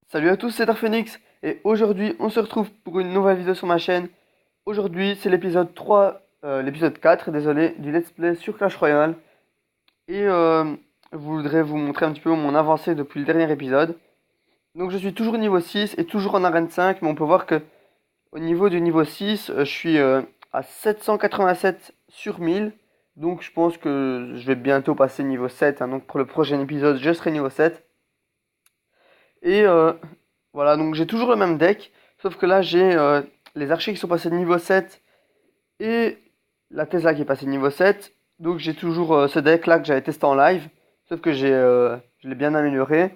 Salut à tous, c'est Darphénix et aujourd'hui on se retrouve pour une nouvelle vidéo sur ma chaîne. Aujourd'hui c'est l'épisode 3, l'épisode 4, désolé, du let's play sur Clash Royale. Et je voudrais vous montrer un petit peu mon avancée depuis le dernier épisode. Donc je suis toujours niveau 6 et toujours en arène 5, mais on peut voir que au niveau du niveau 6, je suis à 787 sur 1000. Donc je pense que je vais bientôt passer niveau 7, hein. Donc pour le prochain épisode je serai niveau 7. Et voilà, donc j'ai toujours le même deck, sauf que là j'ai les archers qui sont passés de niveau 7 et la Tesla qui est passée de niveau 7. Donc j'ai toujours ce deck là que j'avais testé en live, sauf que je l'ai bien amélioré.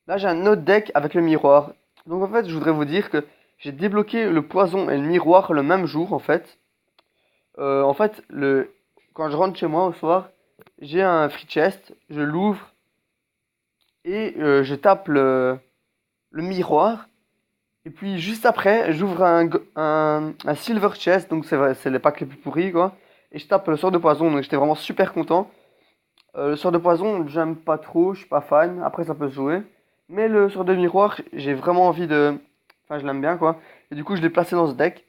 Là j'ai un autre deck avec le miroir. Donc en fait je voudrais vous dire que j'ai débloqué le poison et le miroir le même jour en fait. Quand je rentre chez moi au soir, j'ai un free chest, je l'ouvre et je tape le miroir. Et puis juste après, j'ouvre un Silver Chest, donc c'est les packs les plus pourris quoi. Et je tape le sort de poison, donc j'étais vraiment super content. Le sort de poison, j'aime pas trop, je suis pas fan, après ça peut se jouer. Mais le sort de miroir, j'ai vraiment envie de... Enfin, je l'aime bien quoi. Et du coup, je l'ai placé dans ce deck.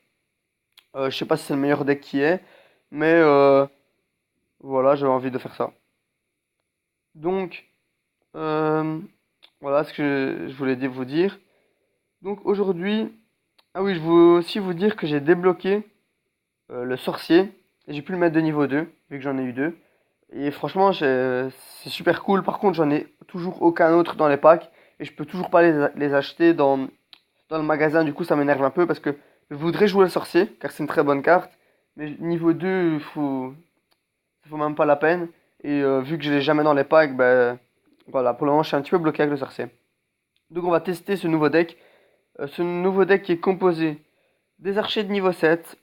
Je sais pas si c'est le meilleur deck qui est, mais voilà, j'avais envie de faire ça. Donc, euh, voilà ce que je voulais vous dire. Donc aujourd'hui, ah oui, je veux aussi vous dire que j'ai débloqué le sorcier. Et j'ai pu le mettre de niveau 2 vu que j'en ai eu deux. Et franchement, c'est super cool. Par contre, j'en ai toujours aucun autre dans les packs. Et je peux toujours pas les acheter dans le magasin. Du coup, ça m'énerve un peu parce que je voudrais jouer le sorcier, car c'est une très bonne carte. Mais niveau 2, ça vaut même pas la peine. Et vu que je l'ai jamais dans les packs, ben voilà, pour le moment, je suis un petit peu bloqué avec le sorcier. Donc on va tester ce nouveau deck. Ce nouveau deck qui est composé des archers de niveau 7,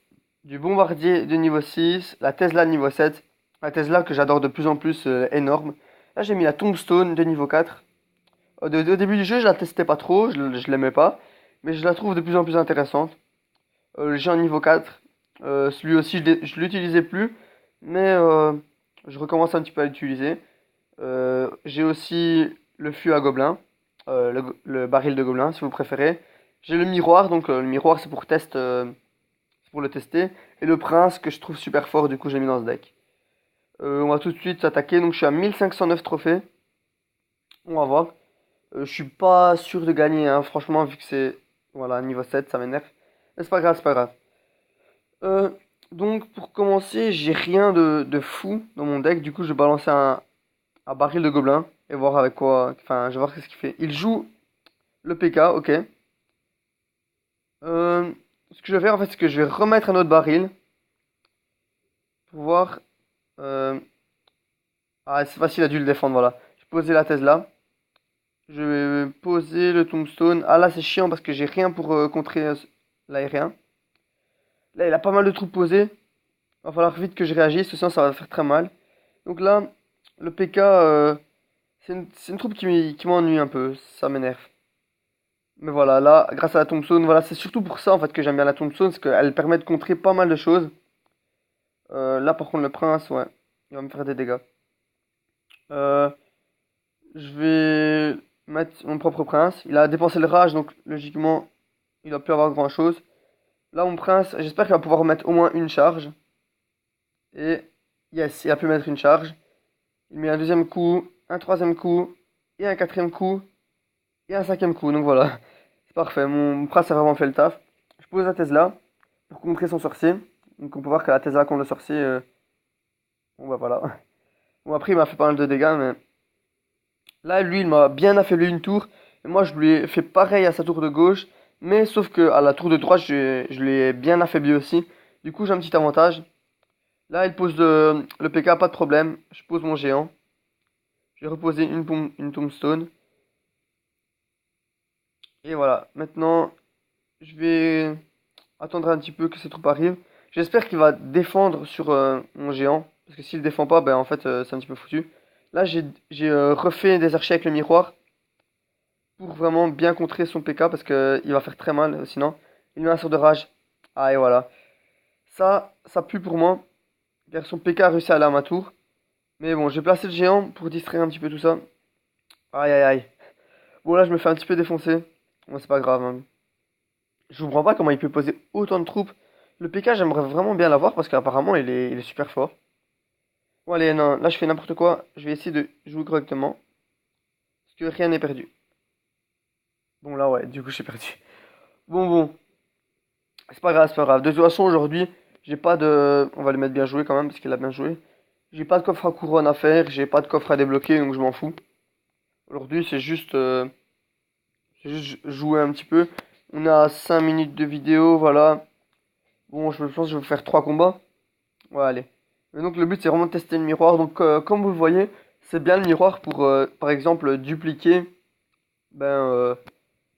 du bombardier de niveau 6, la Tesla de niveau 7, la Tesla que j'adore de plus en plus, énorme. Là j'ai mis la Tombstone de niveau 4. Au début du jeu je la testais pas trop, je l'aimais pas, mais je la trouve de plus en plus intéressante. J'ai un niveau 4, celui aussi je l'utilisais plus, mais je recommence un petit peu à l'utiliser. J'ai aussi le fût à gobelins, le baril de gobelins si vous préférez. J'ai le miroir, donc le miroir c'est pour c'est pour le tester. Et le prince que je trouve super fort, du coup j'ai mis dans ce deck. On va tout de suite s'attaquer, donc je suis à 1509 trophées. On va voir. Je suis pas sûr de gagner, hein, franchement, vu que c'est voilà, niveau 7 ça m'énerve. Mais c'est pas grave, c'est pas grave. Euh, donc pour commencer, j'ai rien de fou dans mon deck, du coup je vais balancer un baril de gobelins et voir avec quoi. Enfin, je vais voir ce qu'il fait. Il joue le PK, ok. Ce que je vais faire en fait, c'est que je vais remettre un autre baril pour voir. euh, Ah, c'est facile, il a dû le défendre, voilà. Je vais poser la Tesla. Je vais poser le Tombstone. Ah là, c'est chiant parce que j'ai rien pour contrer l'aérien. Là, il a pas mal de troupes posées. Va falloir vite que je réagisse, sinon ça va faire très mal. Donc là, le PK, c'est une troupe qui m'ennuie un peu. Ça m'énerve. Mais voilà, là, grâce à la Tombstone, voilà, c'est surtout pour ça en fait que j'aime bien la Tombstone, c'est qu'elle permet de contrer pas mal de choses. Là, par contre, le prince, ouais, il va me faire des dégâts. Euh, je vais mettre mon propre prince. Il a dépensé le rage, donc logiquement, il va plus avoir grand chose. Là, mon prince, j'espère qu'il va pouvoir mettre au moins une charge. Et yes, il a pu mettre une charge. Il met un deuxième coup, un troisième coup, et un quatrième coup, et un cinquième coup. Donc voilà, c'est parfait. Mon prince a vraiment fait le taf. Je pose la Tesla pour contrer son sorcier. Donc on peut voir que la Tesla contre le sorcier, bon bah voilà. Bon après il m'a fait pas mal de dégâts, mais là lui il m'a bien affaibli une tour. Et moi je lui ai fait pareil à sa tour de gauche. Mais sauf que à la tour de droite je l'ai bien affaibli aussi. Du coup j'ai un petit avantage. Là il pose le PK, pas de problème. Je pose mon géant. Je vais reposer une tombstone. Et voilà, maintenant je vais attendre un petit peu que ses troupes arrivent. J'espère qu'il va défendre sur mon géant. Parce que s'il défend pas, ben en fait c'est un petit peu foutu. Là j'ai refait des archers avec le miroir. Pour vraiment bien contrer son PK. Parce que il va faire très mal sinon. Il met un sort de rage. Ah et voilà. Ça pue pour moi. Car son PK a réussi à aller à ma tour. Mais bon, j'ai placé le géant pour distraire un petit peu tout ça. Aïe aïe aïe. Bon là je me fais un petit peu défoncer. Bon, c'est pas grave, hein. Je comprends pas comment il peut poser autant de troupes. Le PK, j'aimerais vraiment bien l'avoir parce qu'apparemment, il est super fort. Bon, allez, non, là, je fais n'importe quoi. Je vais essayer de jouer correctement. Parce que rien n'est perdu. Bon, là, ouais, du coup, j'ai perdu. Bon. C'est pas grave, c'est pas grave. De toute façon, aujourd'hui, j'ai pas de. On va le mettre bien joué quand même, parce qu'il a bien joué. J'ai pas de coffre à couronne à faire, j'ai pas de coffre à débloquer, donc je m'en fous. Aujourd'hui, c'est juste jouer un petit peu. On a 5 minutes de vidéo, voilà. Bon, je pense que je vais faire 3 combats. Ouais, allez. Mais donc, le but, c'est vraiment de tester le miroir. Donc, comme vous le voyez, c'est bien le miroir pour, par exemple, ben,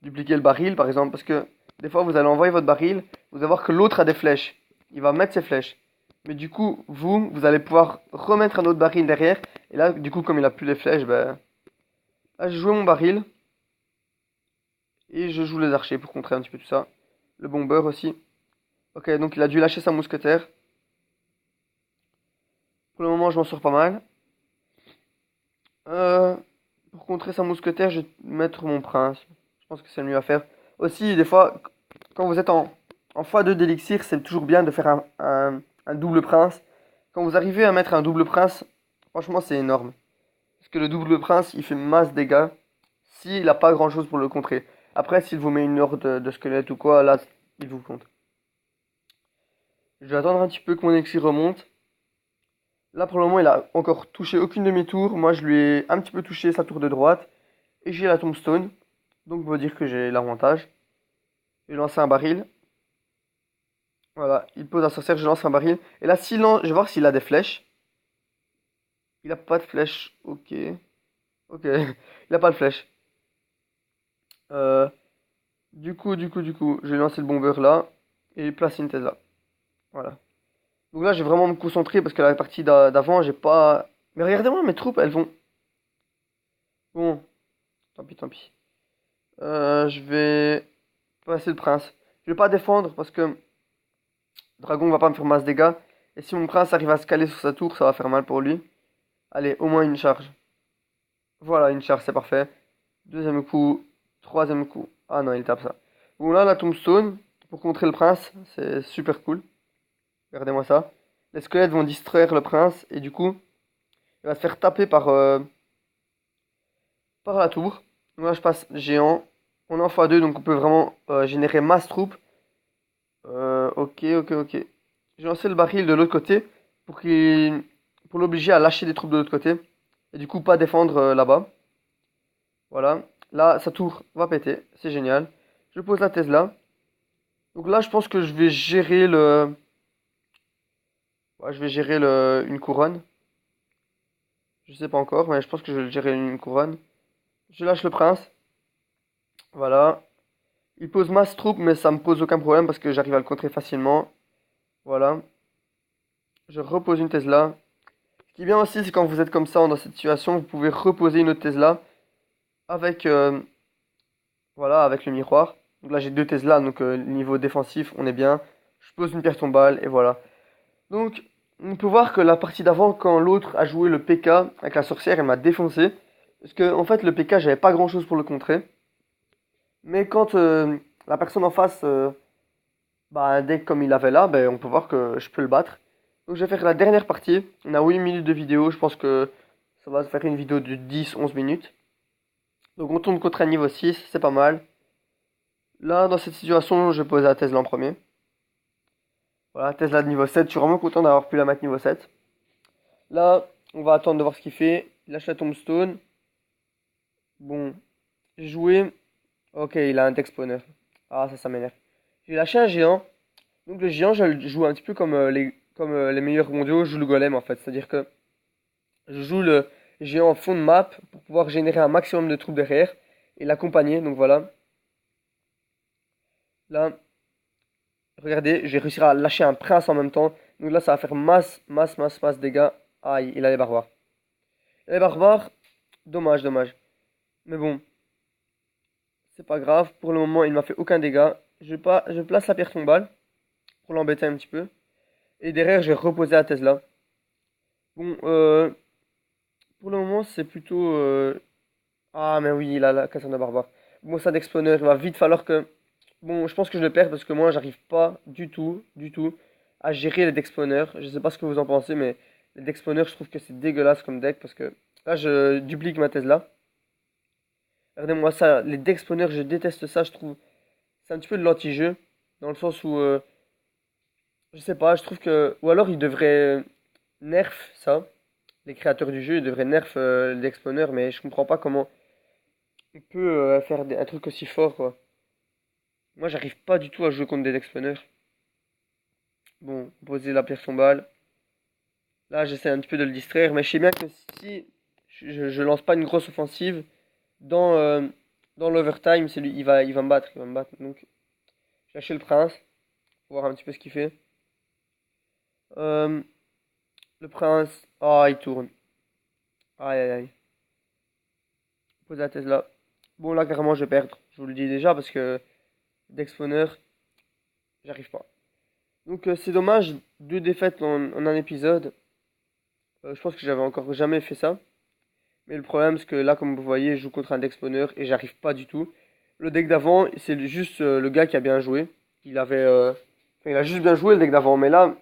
dupliquer le baril, par exemple. Parce que des fois, vous allez envoyer votre baril, vous allez voir que l'autre a des flèches. Il va mettre ses flèches. Mais du coup, vous allez pouvoir remettre un autre baril derrière. Et là, du coup, comme il a plus les flèches, ben, là, j'ai joué mon baril. Et je joue les archers pour contrer un petit peu tout ça. Le bombeur aussi. Ok, donc il a dû lâcher sa mousquetaire. Pour le moment, je m'en sors pas mal. Euh, pour contrer sa mousquetaire, je vais mettre mon prince. Je pense que c'est le mieux à faire. Aussi, des fois, quand vous êtes en x2 d'élixir, c'est toujours bien de faire un double prince. Quand vous arrivez à mettre un double prince, franchement, c'est énorme. Parce que le double prince, il fait masse dégâts s'il n'a pas grand chose pour le contrer. Après, s'il vous met une horde de squelettes ou quoi, là, il vous compte. Je vais attendre un petit peu que mon élixir remonte. Là, pour le moment, il a encore touché aucune de mes tours. Moi, je lui ai un petit peu touché sa tour de droite. Et j'ai la tombstone. Donc, on peut dire que j'ai l'avantage. J'ai lancé un baril. Voilà, il pose la sorcière, je lance un baril. Et là, je vais voir s'il a des flèches. Il a pas de flèches. Ok. Ok. Il a pas de flèches. Euh, du coup, je vais lancer le bomber là. Et placer une thèse là. Voilà. Donc là, j'ai vraiment me concentrer parce que la partie d'avant, j'ai pas. Mais regardez-moi, mes troupes, elles vont. Bon, tant pis, tant pis. Je vais passer le prince. Je vais pas défendre parce que le dragon va pas me faire masse dégâts. Et si mon prince arrive à se caler sur sa tour, ça va faire mal pour lui. Allez, au moins une charge. Voilà, une charge, c'est parfait. Deuxième coup, troisième coup. Ah non, il tape ça. Bon, là, la tombstone, pour contrer le prince, c'est super cool. Regardez-moi ça. Les squelettes vont distraire le prince, et du coup, il va se faire taper par la tour. Donc là, je passe géant. On est en x2, donc on peut vraiment générer masse troupes. Ok. J'ai lancé le baril de l'autre côté pour l'obliger à lâcher des troupes de l'autre côté. Et du coup, pas défendre là-bas. Voilà. Là, sa tour va péter. C'est génial. Je pose la thèse là. Donc là, je pense que je vais gérer le. Ouais, je vais gérer une couronne. Je sais pas encore, mais je pense que je vais gérer une couronne. Je lâche le prince. Voilà. Il pose masse troupe, mais ça me pose aucun problème parce que j'arrive à le contrer facilement. Voilà. Je repose une thèse là. Ce qui est bien aussi, c'est quand vous êtes comme ça dans cette situation, vous pouvez reposer une autre thèse là avec, voilà, avec le miroir. Donc là, j'ai deux thèses là, donc niveau défensif, on est bien. Je pose une pierre tombale et voilà. Donc, on peut voir que la partie d'avant, quand l'autre a joué le PK avec la sorcière, elle m'a défoncé. Parce que, en fait, le PK, j'avais pas grand chose pour le contrer. Mais quand la personne en face, bah, un deck comme il avait là, ben, on peut voir que je peux le battre. Donc, je vais faire la dernière partie. On a 8 minutes de vidéo. Je pense que ça va faire une vidéo de 10-11 minutes. Donc, on tombe contre un niveau 6, c'est pas mal. Là, dans cette situation, je pose la Tesla en premier. Voilà, Tesla de niveau 7. Je suis vraiment content d'avoir pu la mettre niveau 7. Là, on va attendre de voir ce qu'il fait. Il lâche la tombstone. Bon, j'ai joué. Ok, il a un tech spawner. Ah, ça m'énerve. J'ai lâché un géant. Donc le géant, je le joue un petit peu comme les meilleurs mondiaux jouent le golem en fait. C'est-à-dire que je joue le géant en fond de map pour pouvoir générer un maximum de troupes derrière et l'accompagner. Donc voilà. Là, regardez, j'ai réussi à lâcher un prince en même temps. Donc là, ça va faire masse dégâts. Aïe, il a les barbares. Les barbares, dommage. Mais bon, c'est pas grave. Pour le moment, il m'a fait aucun dégât. Je place la pierre tombale pour l'embêter un petit peu. Et derrière, je vais reposer la Tesla. Bon, pour le moment, c'est plutôt. Ah, mais oui, il a la Cassandra barbare. Bon, ça d'exploner, il va vite falloir que... Bon, je pense que je le perds parce que moi, j'arrive pas du tout, à gérer les dexploner. Je sais pas ce que vous en pensez, mais les dexploner, je trouve que c'est dégueulasse comme deck parce que là, je duplique ma Tesla. Regardez-moi ça, les dexploner, je déteste ça, je trouve. C'est un petit peu de l'anti-jeu, dans le sens où, je sais pas, je trouve que... Ou alors, ils devraient nerf ça. Les créateurs du jeu, ils devraient nerf les dexploner, mais je comprends pas comment on peut faire un truc aussi fort, quoi. Moi, j'arrive pas du tout à jouer contre des exponeurs. Bon, poser la pierre tombale. Là, j'essaie un petit peu de le distraire, mais je sais bien que si je lance pas une grosse offensive, dans, euh, dans l'overtime, c'est lui, il va me battre, il va me battre. Donc, j'ai lâché le prince, pour voir un petit peu ce qu'il fait. Euh, le prince, ah, il tourne. Aïe, aïe, aïe. Pose la Tesla. Bon, là, carrément, je vais perdre. Je vous le dis déjà, parce que d'exponeur, j'arrive pas. Donc, c'est dommage, deux défaites en un épisode. Je pense que j'avais encore jamais fait ça. Mais le problème, c'est que là, comme vous voyez, je joue contre un deck spawner et j'arrive pas du tout. Le deck d'avant, c'est juste le gars qui a bien joué. Il avait, enfin, il a juste bien joué le deck d'avant. Mais là,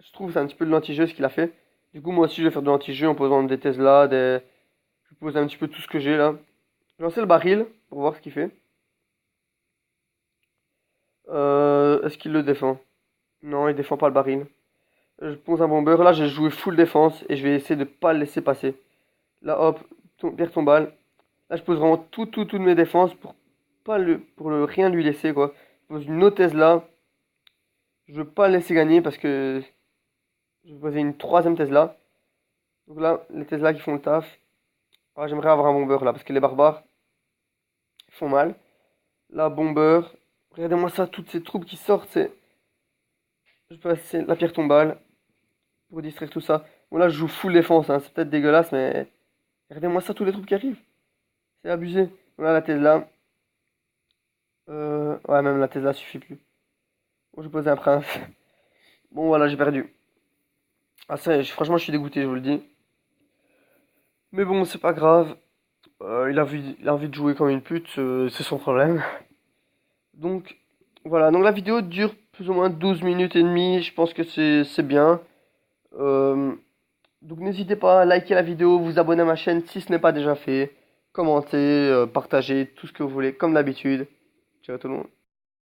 je trouve que c'est un petit peu de l'anti-jeu ce qu'il a fait. Du coup, moi aussi, je vais faire de l'anti-jeu en posant des Tesla, des... Je pose un petit peu tout ce que j'ai là. Je vais lancer le baril pour voir ce qu'il fait. Est-ce qu'il le défend? Non, il défend pas le baril. Je pose un bomber. Là, j'ai joué full défense et je vais essayer de pas le laisser passer. Là, hop, pierre tombale. Là, je pose vraiment toutes mes défenses pour pas pour le rien lui laisser, quoi. Je pose une autre Tesla. Je veux pas le laisser gagner parce que je vais poser une troisième Tesla. Donc là, les Tesla qui font le taf. Ah, j'aimerais avoir un bomber là parce que les barbares font mal. Là, bomber. Regardez-moi ça, toutes ces troupes qui sortent, c'est. Je peux passer la pierre tombale pour distraire tout ça. Bon, là, je joue full défense, hein. C'est peut-être dégueulasse, mais regardez-moi ça, tous les troupes qui arrivent. C'est abusé. Voilà la Tesla. Ouais, même la Tesla suffit plus. Bon, je vais poser un prince. Bon, voilà, j'ai perdu. Ah, ça, franchement, je suis dégoûté, je vous le dis. Mais bon, c'est pas grave. Il a envie de jouer comme une pute, c'est son problème. Donc, voilà. Donc, la vidéo dure plus ou moins 12 minutes et demie. Je pense que c'est bien. Euh, donc, n'hésitez pas à liker la vidéo, vous abonner à ma chaîne si ce n'est pas déjà fait. Commenter, partager, tout ce que vous voulez, comme d'habitude. Ciao tout le monde.